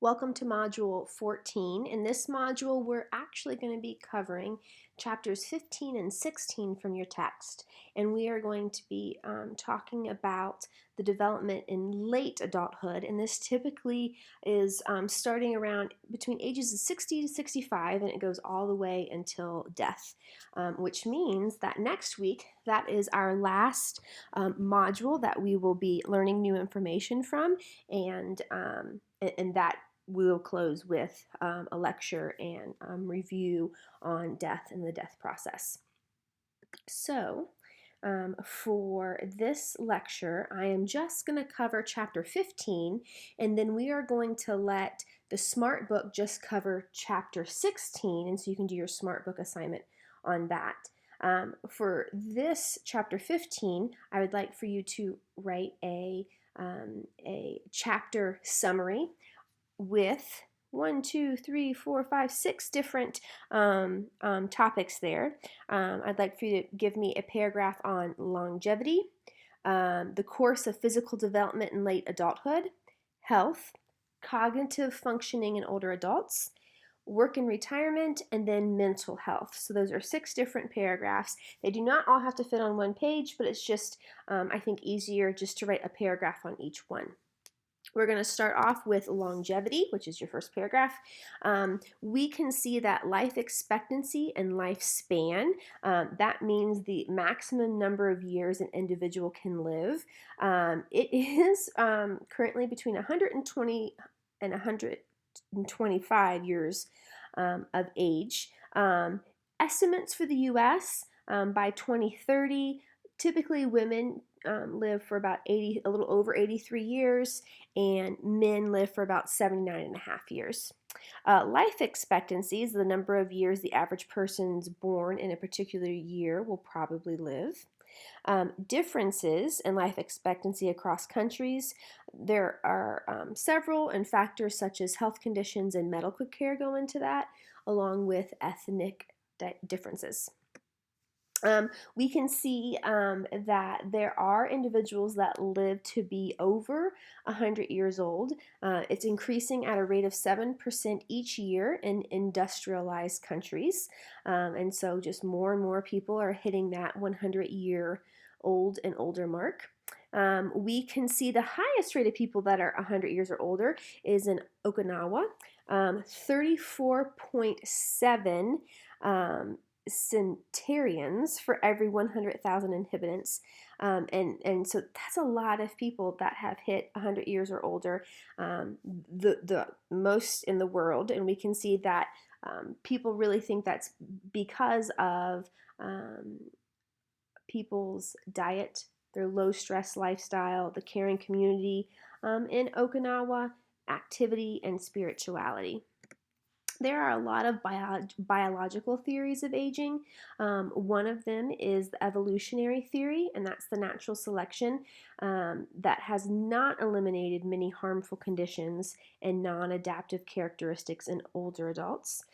Welcome to Module 14. In this module, we're actually going to be covering chapters 15 and 16 from your text. And we are going to be talking about the development in late adulthood. And this typically is starting around between ages of 60 to 65, and it goes all the way until death, which means that next week, that is our last module that we will be learning new information from, and that we'll close with a lecture and review on death and the death process. So, for this lecture, I am just going to cover chapter 15, and then we are going to let the Smart Book just cover chapter 16, and so you can do your Smart Book assignment on that. For this chapter 15, I would like for you to write a chapter summary with 6 different topics there. I'd like for you to give me a paragraph on longevity, the course of physical development in late adulthood, health, cognitive functioning in older adults, work and retirement, and then mental health. So those are 6 different paragraphs. They do not all have to fit on one page, but it's just, I think, easier just to write a paragraph on each one. We're going to start off with longevity, which is your first paragraph. We can see that life expectancy and lifespan, that means the maximum number of years an individual can live. It is currently between 120 and 125 years of age. Estimates for the U.S. By 2030, typically women live for about a little over 83 years, and men live for about 79 and a half years. Life expectancy is the number of years the average person's born in a particular year will probably live. Differences in life expectancy across countries. There are several, and factors such as health conditions and medical care go into that, along with ethnic differences. We can see that there are individuals that live to be over 100 years old. It's increasing at a rate of 7% each year in industrialized countries. And so just more and more people are hitting that 100-year-old and older mark. We can see the highest rate of people that are 100 years or older is in Okinawa, 34.7 centurions for every 100,000 inhabitants, and so that's a lot of people that have hit 100 years or older, the most in the world. And we can see that people really think that's because of people's diet, their low stress lifestyle, the caring community in Okinawa, activity, and spirituality. There are a lot of biological theories of aging. One of them is the evolutionary theory, and that's the natural selection that has not eliminated many harmful conditions and non-adaptive characteristics in older adults.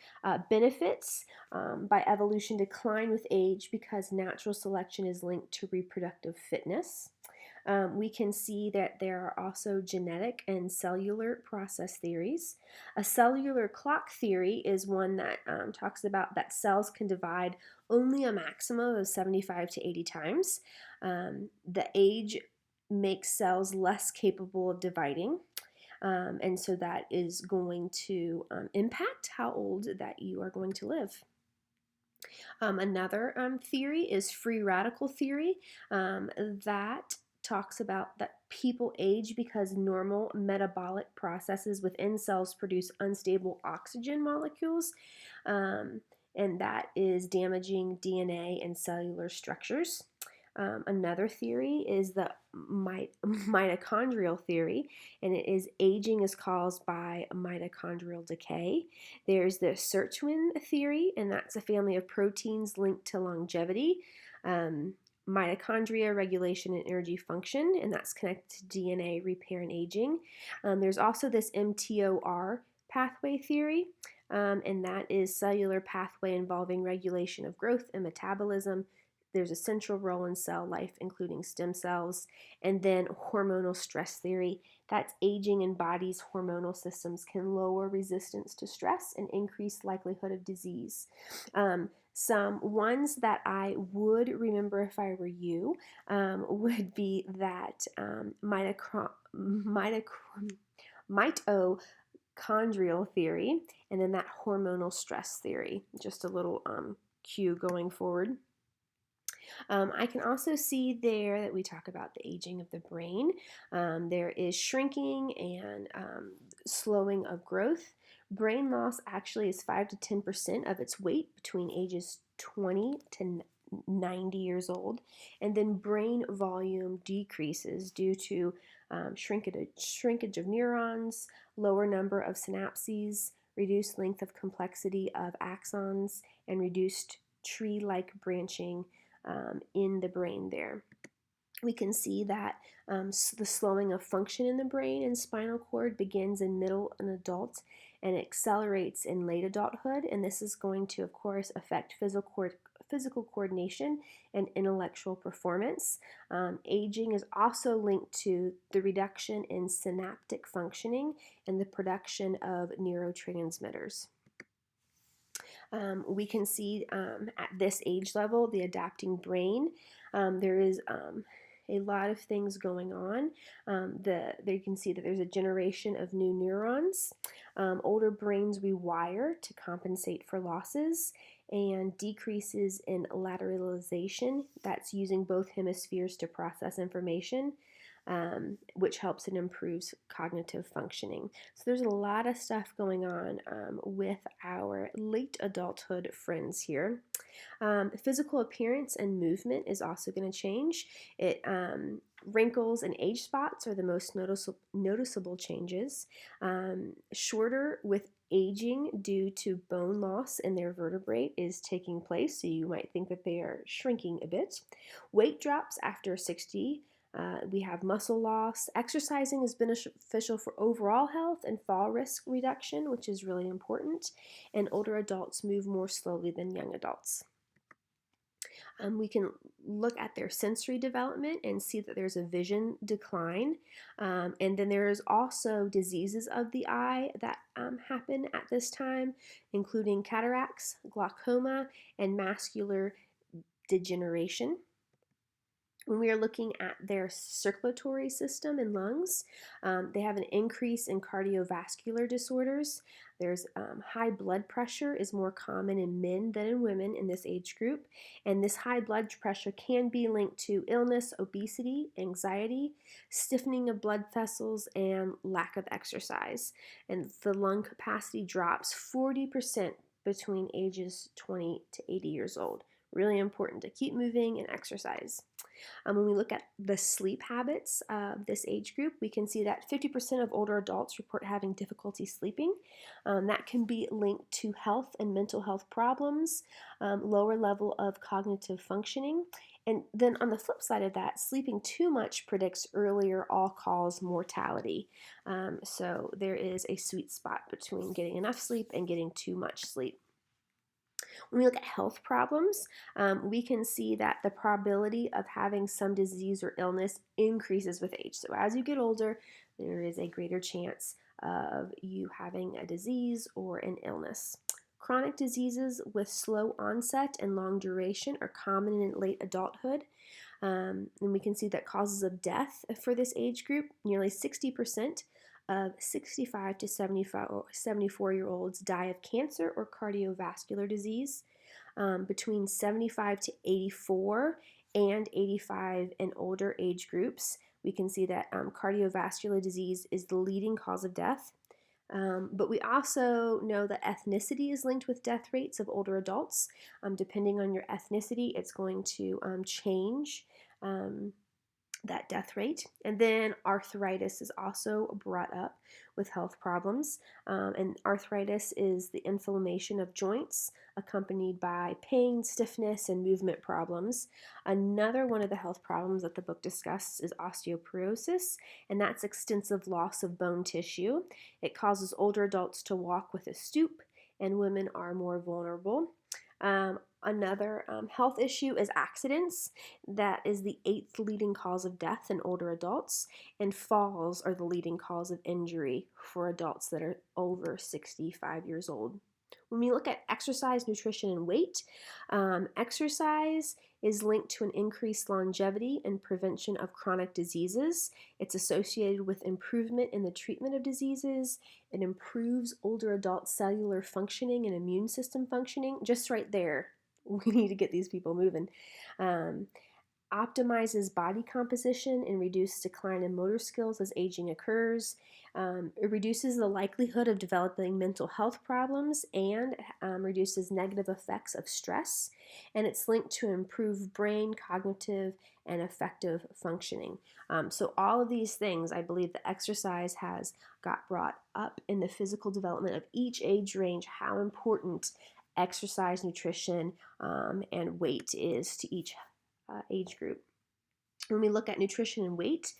Benefits by evolution decline with age because natural selection is linked to reproductive fitness. We can see that there are also genetic and cellular process theories. A cellular clock theory is one that talks about that cells can divide only a maximum of 75 to 80 times. The age makes cells less capable of dividing. And so that is going to impact how old that you are going to live. Another theory is free radical theory, that talks about that people age because normal metabolic processes within cells produce unstable oxygen molecules, and that is damaging DNA and cellular structures. Another theory is the mitochondrial theory, and it is aging is caused by mitochondrial decay. There's the sirtuin theory, and that's a family of proteins linked to longevity. Mitochondria, regulation, and energy function, and that's connected to DNA repair and aging. There's also this mTOR pathway theory, and that is cellular pathway involving regulation of growth and metabolism, there's a central role in cell life, including stem cells. And then hormonal stress theory. That's aging in bodies' hormonal systems can lower resistance to stress and increase likelihood of disease. Some ones that I would remember if I were you would be that mitochondrial theory, and then that hormonal stress theory. Just a little cue going forward. I can also see there that we talk about the aging of the brain. There is shrinking and slowing of growth. Brain loss actually is 5 to 10% of its weight between ages 20 to 90 years old. And then brain volume decreases due to shrinkage of neurons, lower number of synapses, reduced length of complexity of axons, and reduced tree-like branching in the brain there. We can see that the slowing of function in the brain and spinal cord begins in middle and adult and accelerates in late adulthood, and this is going to, of course, affect physical coordination and intellectual performance. Aging is also linked to the reduction in synaptic functioning and the production of neurotransmitters. We can see at this age level the adapting brain. There is a lot of things going on. There you can see that there's a generation of new neurons. Older brains rewire to compensate for losses, and decreases in lateralization. That's using both hemispheres to process information. Which helps and improves cognitive functioning. So there's a lot of stuff going on with our late adulthood friends here. Physical appearance and movement is also going to change. Wrinkles and age spots are the most noticeable changes. Shorter with aging due to bone loss in their vertebrae is taking place, so you might think that they are shrinking a bit. Weight drops after 60. We have muscle loss. Exercising is beneficial for overall health and fall risk reduction, which is really important. And older adults move more slowly than young adults. We can look at their sensory development and see that there's a vision decline. And then there's also diseases of the eye that happen at this time, including cataracts, glaucoma, and macular degeneration. When we are looking at their circulatory system and lungs, they have an increase in cardiovascular disorders. There's high blood pressure is more common in men than in women in this age group, and this high blood pressure can be linked to illness, obesity, anxiety, stiffening of blood vessels, and lack of exercise. And the lung capacity drops 40% between ages 20 to 80 years old. Really important to keep moving and exercise. When we look at the sleep habits of this age group, we can see that 50% of older adults report having difficulty sleeping. That can be linked to health and mental health problems, lower level of cognitive functioning. And then on the flip side of that, sleeping too much predicts earlier all-cause mortality. So there is a sweet spot between getting enough sleep and getting too much sleep. When we look at health problems, we can see that the probability of having some disease or illness increases with age. So as you get older, there is a greater chance of you having a disease or an illness. Chronic diseases with slow onset and long duration are common in late adulthood. And we can see that causes of death for this age group, nearly 60% of 65 to 74-year-olds die of cancer or cardiovascular disease. Between 75 to 84 and 85 and older age groups, we can see that cardiovascular disease is the leading cause of death. But we also know that ethnicity is linked with death rates of older adults. Depending on your ethnicity, it's going to change that death rate. And then arthritis is also brought up with health problems. And arthritis is the inflammation of joints accompanied by pain, stiffness, and movement problems. Another one of the health problems that the book discusses is osteoporosis, and that's extensive loss of bone tissue. It causes older adults to walk with a stoop, and women are more vulnerable. Another health issue is accidents. That is the 8th leading cause of death in older adults, and falls are the leading cause of injury for adults that are over 65 years old. When we look at exercise, nutrition, and weight, exercise is linked to an increased longevity and prevention of chronic diseases. It's associated with improvement in the treatment of diseases. It improves older adult cellular functioning and immune system functioning. Just right there, we need to get these people moving. Um, Optimizes body composition and reduces decline in motor skills as aging occurs. It reduces the likelihood of developing mental health problems and reduces negative effects of stress. And it's linked to improved brain, cognitive, and affective functioning. So all of these things, I believe the exercise has got brought up in the physical development of each age range, how important exercise, nutrition, and weight is to each age group. When we look at nutrition and weight,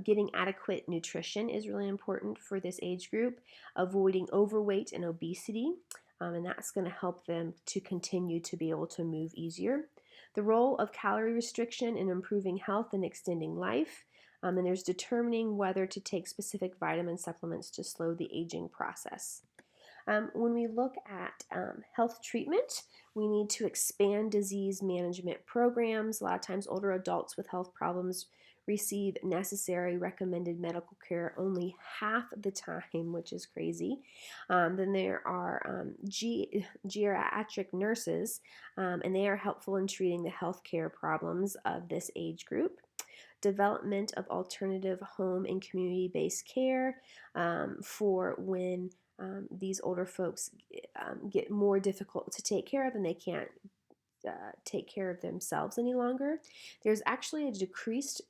getting adequate nutrition is really important for this age group, avoiding overweight and obesity, and that's going to help them to continue to be able to move easier. The role of calorie restriction in improving health and extending life, and there's determining whether to take specific vitamin supplements to slow the aging process. When we look at health treatment, we need to expand disease management programs. A lot of times, older adults with health problems receive necessary recommended medical care only half the time, which is crazy. Then there are geriatric nurses, and they are helpful in treating the health care problems of this age group. Development of alternative home and community-based care for when these older folks get more difficult to take care of and they can't take care of themselves any longer. There's actually a decreased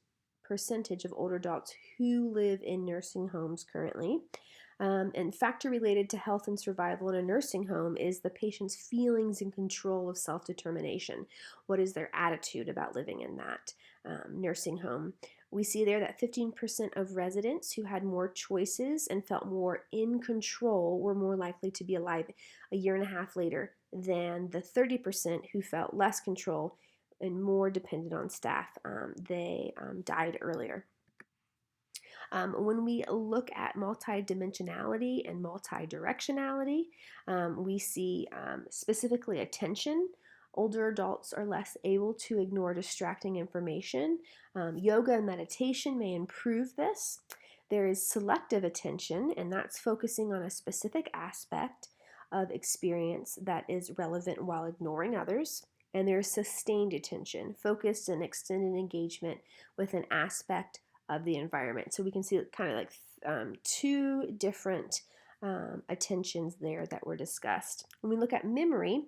percentage of older adults who live in nursing homes currently. And factor related to health and survival in a nursing home is the patient's feelings and control of self-determination. What is their attitude about living in that nursing home? We see there that 15% of residents who had more choices and felt more in control were more likely to be alive a year and a half later than the 30% who felt less control and more dependent on staff. They died earlier. When we look at multidimensionality and multidirectionality, we see specifically attention. Older adults are less able to ignore distracting information. Yoga and meditation may improve this. There is selective attention, and that's focusing on a specific aspect of experience that is relevant while ignoring others. And there's sustained attention, focused and extended engagement with an aspect of the environment. So we can see kind of like two different attentions there that were discussed. When we look at memory,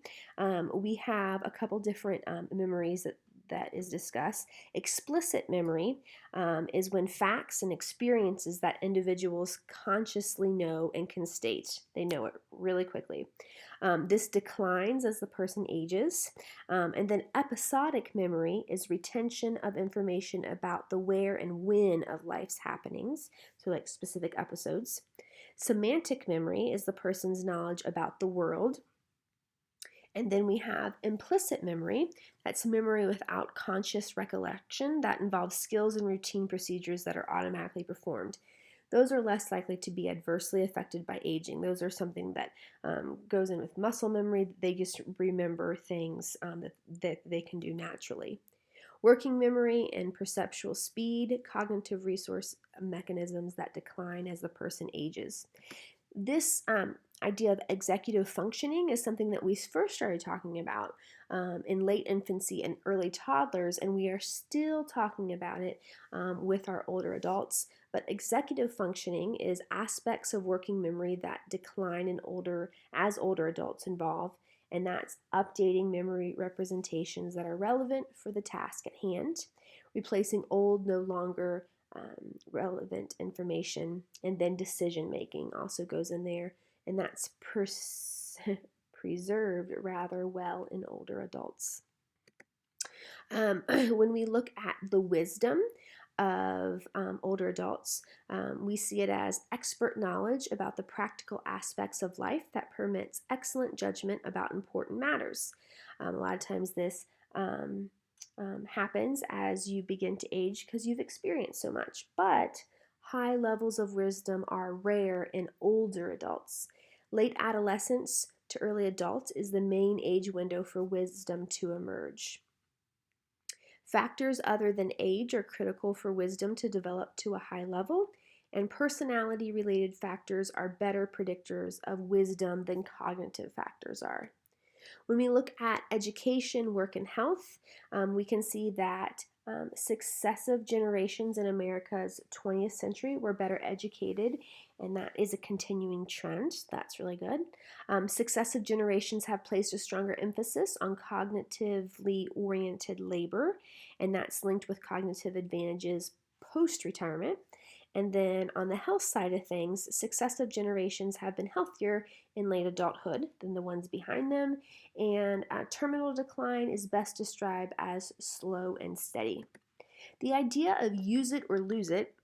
we have a couple different memories that is discussed. Explicit memory is when facts and experiences that individuals consciously know and can state. They know it really quickly. This declines as the person ages. And then episodic memory is retention of information about the where and when of life's happenings, so like specific episodes. Semantic memory is the person's knowledge about the world. And then we have implicit memory. That's memory without conscious recollection that involves skills and routine procedures that are automatically performed. Those are less likely to be adversely affected by aging. Those are something that goes in with muscle memory. They just remember things that they can do naturally. Working memory and perceptual speed, cognitive resource mechanisms that decline as the person ages. This idea of executive functioning is something that we first started talking about in late infancy and early toddlers, and we are still talking about it with our older adults. But executive functioning is aspects of working memory that decline in older adults involve, and that's updating memory representations that are relevant for the task at hand, replacing old, no longer relevant information, and then decision making also goes in there, and that's preserved rather well in older adults. When we look at the wisdom, of older adults. We see it as expert knowledge about the practical aspects of life that permits excellent judgment about important matters. A lot of times this happens as you begin to age because you've experienced so much, but high levels of wisdom are rare in older adults. Late adolescence to early adults is the main age window for wisdom to emerge. Factors other than age are critical for wisdom to develop to a high level, and personality related factors are better predictors of wisdom than cognitive factors are. When we look at education, work, and health, we can see that successive generations in America's 20th century were better educated, and that is a continuing trend. That's really good. Successive generations have placed a stronger emphasis on cognitively oriented labor, and that's linked with cognitive advantages post-retirement. And then on the health side of things, successive generations have been healthier in late adulthood than the ones behind them, and terminal decline is best described as slow and steady. The idea of use it or lose it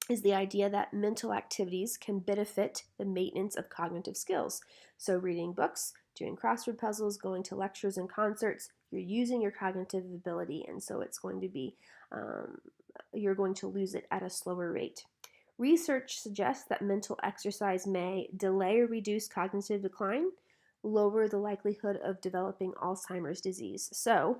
is the idea that mental activities can benefit the maintenance of cognitive skills. So reading books, doing crossword puzzles, going to lectures and concerts, you're using your cognitive ability, and so it's going to be you're going to lose it at a slower rate. Research suggests that mental exercise may delay or reduce cognitive decline, lower the likelihood of developing Alzheimer's disease. So,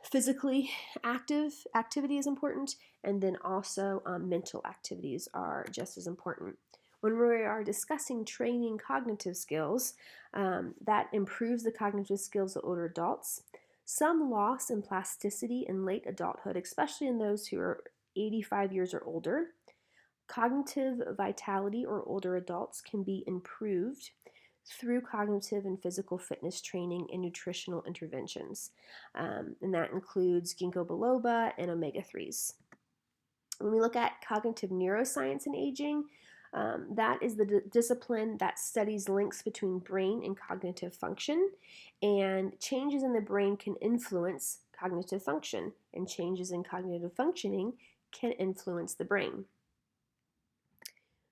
physically activity is important, and then also mental activities are just as important. When we are discussing training cognitive skills, that improves the cognitive skills of older adults. Some loss in plasticity in late adulthood, especially in those who are 85 years or older. Cognitive vitality or older adults can be improved through cognitive and physical fitness training and nutritional interventions. And that includes ginkgo biloba and omega-3s. When we look at cognitive neuroscience in aging, that is the discipline that studies links between brain and cognitive function, and changes in the brain can influence cognitive function, and changes in cognitive functioning can influence the brain.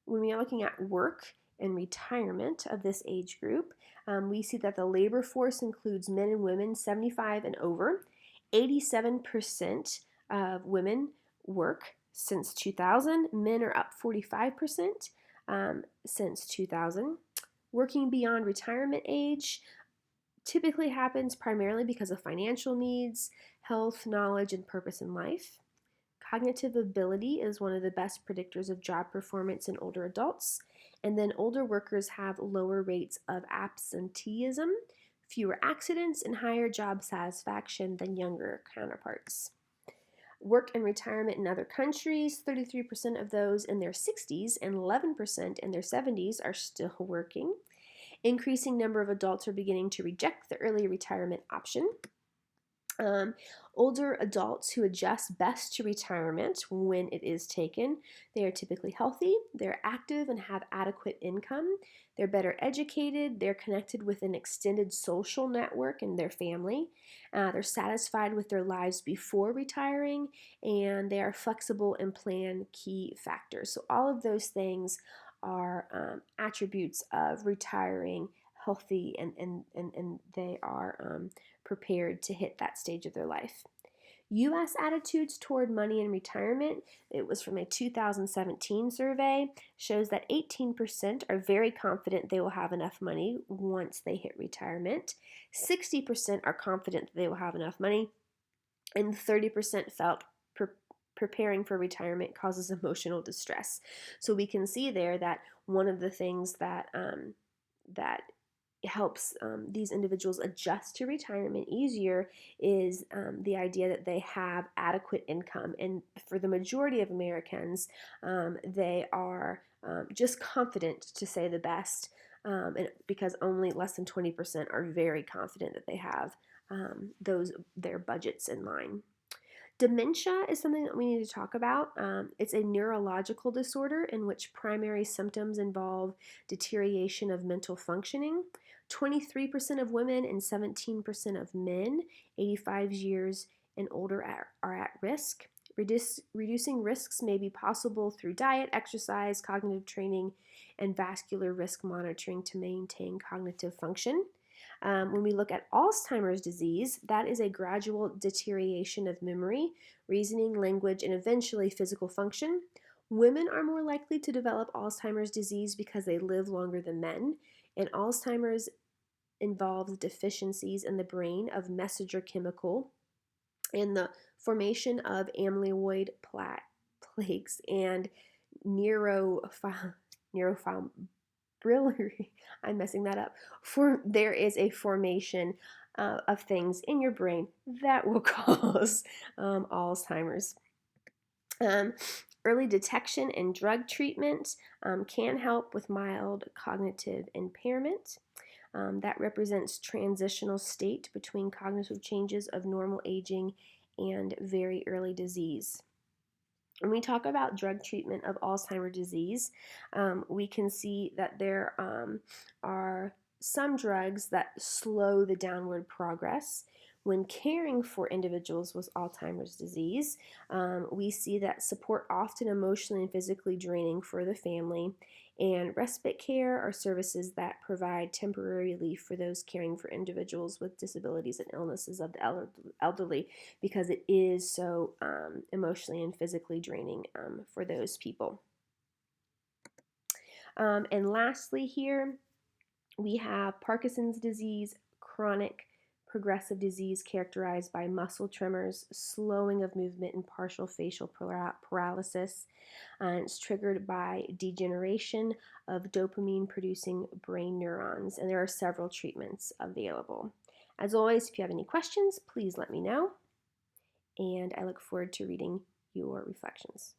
When we are looking at work and retirement of this age group, we see that the labor force includes men and women 75 and over. 87% of women work since 2000. Men are up 45% since 2000. Working beyond retirement age typically happens primarily because of financial needs, health, knowledge, and purpose in life. Cognitive ability is one of the best predictors of job performance in older adults. And then older workers have lower rates of absenteeism, fewer accidents, and higher job satisfaction than younger counterparts. Work and retirement in other countries, 33% of those in their 60s and 11% in their 70s are still working. Increasing number of adults are beginning to reject the early retirement option. Older adults who adjust best to retirement when it is taken, they are typically healthy, they're active and have adequate income, they're better educated, they're connected with an extended social network and their family, they're satisfied with their lives before retiring, and they are flexible and plan key factors. So all of those things are attributes of retiring healthy, and they are prepared to hit that stage of their life. U.S. attitudes toward money and retirement, it was from a 2017 survey, shows that 18% are very confident they will have enough money once they hit retirement. 60% are confident that they will have enough money, and 30% felt preparing for retirement causes emotional distress. So we can see there that one of the things that helps these individuals adjust to retirement easier is the idea that they have adequate income. And for the majority of Americans, they are just confident to say the best, and because only less than 20% are very confident that they have their budgets in line. Dementia is something that we need to talk about. It's a neurological disorder in which primary symptoms involve deterioration of mental functioning. 23% of women and 17% of men 85 years and older are at risk. Reducing risks may be possible through diet, exercise, cognitive training, and vascular risk monitoring to maintain cognitive function. When we look at Alzheimer's disease, that is a gradual deterioration of memory, reasoning, language, and eventually physical function. Women are more likely to develop Alzheimer's disease because they live longer than men, and Alzheimer's involves deficiencies in the brain of messenger chemical and the formation of amyloid plaques and neurofibrillary. I'm messing that up. There is a formation of things in your brain that will cause Alzheimer's. Early detection and drug treatment can help with mild cognitive impairment. That represents transitional state between cognitive changes of normal aging and very early disease. When we talk about drug treatment of Alzheimer's disease, we can see that there are some drugs that slow the downward progress. When caring for individuals with Alzheimer's disease, we see that support often emotionally and physically draining for the family, and respite care are services that provide temporary relief for those caring for individuals with disabilities and illnesses of the elderly, because it is so emotionally and physically draining for those people. And lastly here, we have Parkinson's disease, chronic progressive disease characterized by muscle tremors, slowing of movement, and partial facial paralysis. It's triggered by degeneration of dopamine-producing brain neurons, and there are several treatments available. As always, if you have any questions, please let me know, and I look forward to reading your reflections.